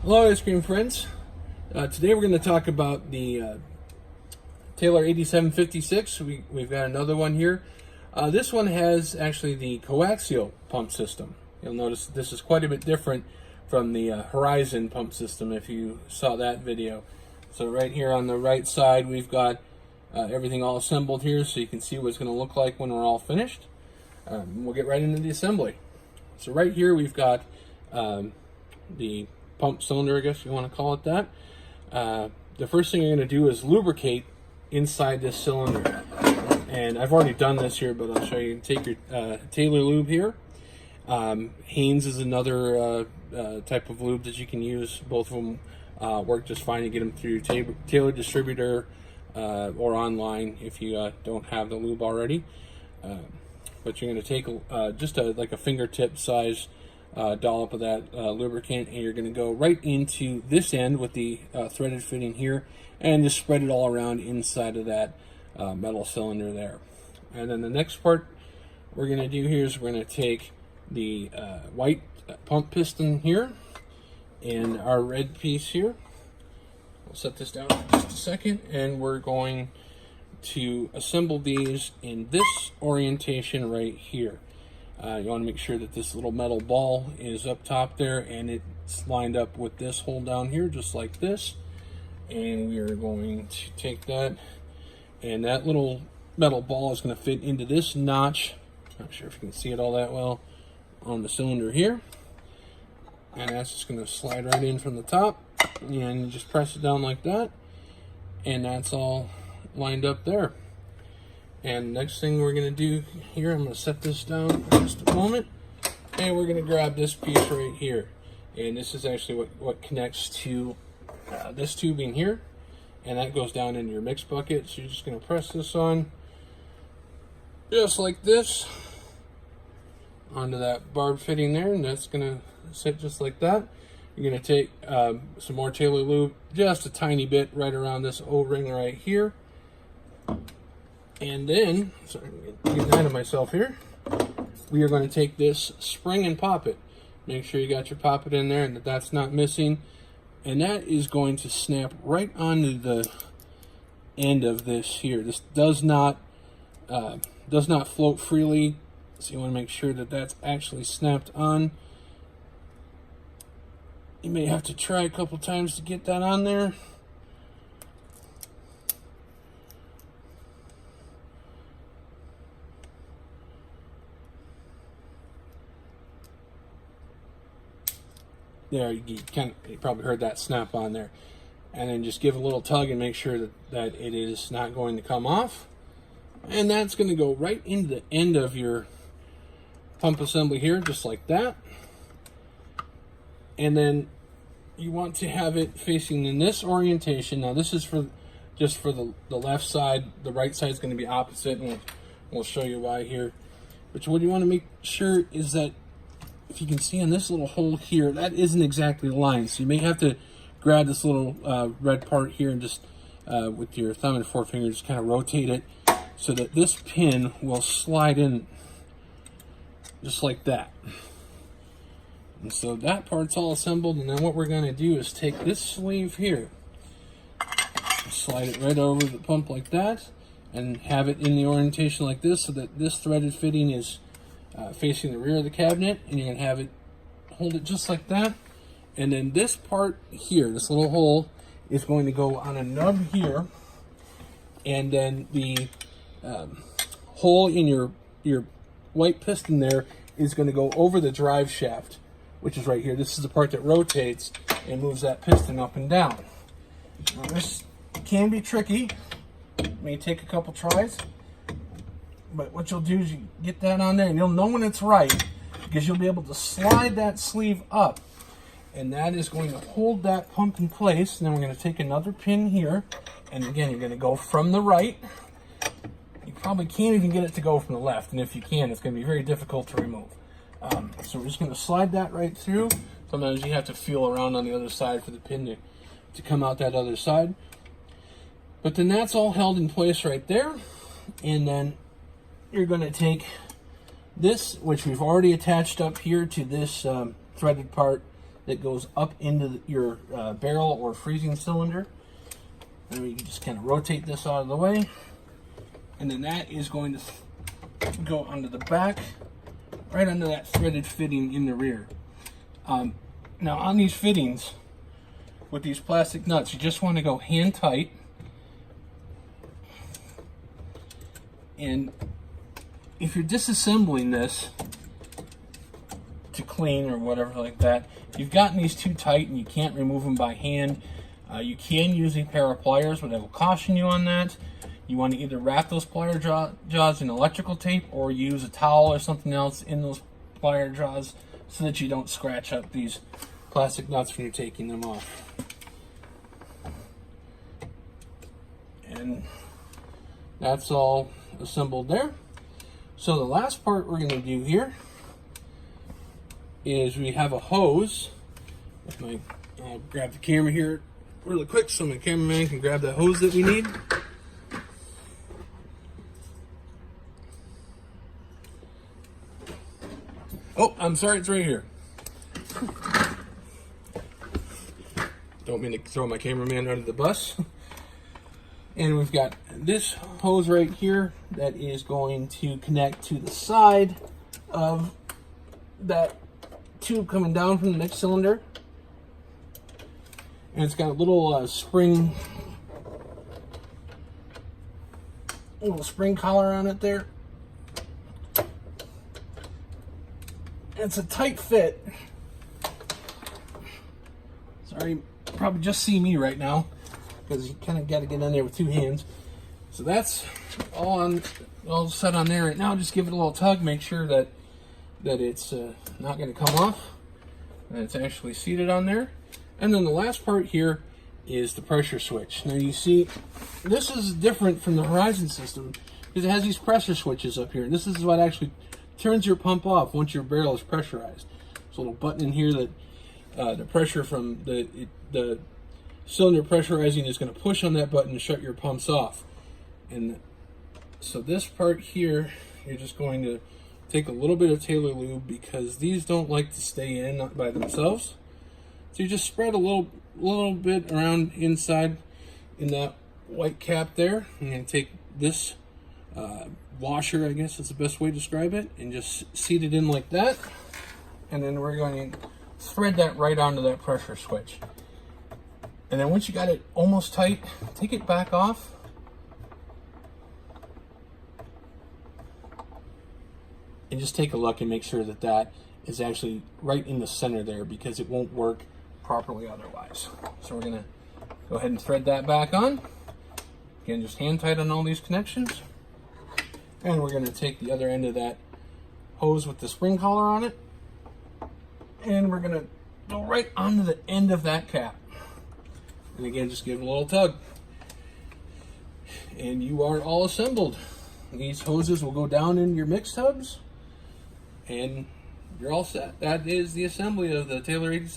Hello, ice cream friends. Today we're going to talk about the Taylor 8756. We've got another one here. This one has actually the coaxial pump system. You'll notice this is quite a bit different from the Horizon pump system if you saw that video. So right here on the right side we've got everything all assembled here so you can see what it's going to look like when we're all finished. We'll get right into the assembly. So right here we've got the pump cylinder, I guess you want to call it that. The first thing you're going to do is lubricate inside this cylinder. And I've already done this here, but I'll show you. Take your Taylor lube here. Haynes is another type of lube that you can use. Both of them work just fine. You get them through Taylor distributor or online if you don't have the lube already. But you're going to take just like a fingertip size dollop of that lubricant, and you're going to go right into this end with the threaded fitting here and just spread it all around inside of that metal cylinder there. And then the next part we're going to do here is we're going to take the white pump piston here and our red piece here. I'll set this down for just a second, and we're going to assemble these in this orientation right here. You want to make sure that this little metal ball is up top there and it's lined up with this hole down here, just like this. And we are going to take that, and that little metal ball is going to fit into this notch. Not sure if you can see it all that well on the cylinder here. And that's just going to slide right in from the top, and you just press it down like that, and that's all lined up there. And next thing we're going to do here, I'm going to set this down for just a moment, and we're going to grab this piece right here. And this is actually what connects to this tubing here, and that goes down into your mix bucket. So you're just going to press this on just like this onto that barb fitting there, and that's going to sit just like that. You're going to take some more Taylor lube, just a tiny bit right around this O-ring right here. And then, sorry, I'm getting ahead of myself here. We are going to take this spring and pop it. Make sure you got your poppet in there and that that's not missing. And that is going to snap right onto the end of this here. This does not float freely, so you want to make sure that that's actually snapped on. You may have to try a couple times to get that on there. There, you probably heard that snap on there. And then just give a little tug and make sure that it is not going to come off. And that's going to go right into the end of your pump assembly here, just like that. And then you want to have it facing in this orientation. Now this is just for the left side. The right side is going to be opposite, and we'll show you why here. But what you want to make sure is that if you can see on this little hole here, that isn't exactly aligned. So you may have to grab this little red part here and just with your thumb and forefinger just kind of rotate it so that this pin will slide in just like that. And so that part's all assembled, and then what we're going to do is take this sleeve here, slide it right over the pump like that, and have it in the orientation like this so that this threaded fitting is facing the rear of the cabinet, and you're going to have it hold it just like that. And then this part here, this little hole, is going to go on a nub here, and then the hole in your white piston there is going to go over the drive shaft, which is right here. This is the part that rotates and moves that piston up and down. Now this can be tricky. It may take a couple tries. But what you'll do is you get that on there, and you'll know when it's right because you'll be able to slide that sleeve up, and that is going to hold that pump in place. And then we're going to take another pin here, and again you're going to go from the right. You probably can't even get it to go from the left, and if you can, it's going to be very difficult to remove. So we're just going to slide that right through. Sometimes you have to feel around on the other side for the pin to come out that other side. But then that's all held in place right there, and then you're going to take this, which we've already attached up here to this threaded part that goes up into your barrel or freezing cylinder. And we can just kind of rotate this out of the way. And then that is going to go onto the back, right under that threaded fitting in the rear. Now on these fittings, with these plastic nuts, you just want to go hand tight. And if you're disassembling this to clean or whatever like that, you've gotten these too tight and you can't remove them by hand, you can use a pair of pliers, but I will caution you on that. You want to either wrap those plier jaws in electrical tape or use a towel or something else in those plier jaws so that you don't scratch up these plastic nuts when you're taking them off. And that's all assembled there. So the last part we're going to do here is we have a hose. I'll grab the camera here really quick so my cameraman can grab that hose that we need. Oh, I'm sorry, it's right here. Don't mean to throw my cameraman under the bus. And we've got this hose right here that is going to connect to the side of that tube coming down from the next cylinder. And it's got a little spring collar on it there. It's a tight fit. Sorry, you probably just see me right now because you kind of got to get in there with two hands. So that's all set on there right now. Just give it a little tug, make sure that it's not going to come off, and it's actually seated on there. And then the last part here is the pressure switch. Now you see, this is different from the Horizon system because it has these pressure switches up here. And this is what actually turns your pump off once your barrel is pressurized. There's a little button in here that the pressure from the cylinder pressurizing is going to push on that button to shut your pumps off. And so this part here, you're just going to take a little bit of Taylor lube because these don't like to stay in by themselves. So you just spread a little bit around inside in that white cap there. I'm going to take this washer, I guess is the best way to describe it, and just seat it in like that. And then we're going to thread that right onto that pressure switch. And then once you got it almost tight, take it back off. And just take a look and make sure that that is actually right in the center there because it won't work properly otherwise. So we're going to go ahead and thread that back on. Again, just hand tight on all these connections. And we're going to take the other end of that hose with the spring collar on it. And we're going to go right onto the end of that cap. And again, just give it a little tug. And you are all assembled. These hoses will go down in your mix tubs. And you're all set. That is the assembly of the Taylor 87.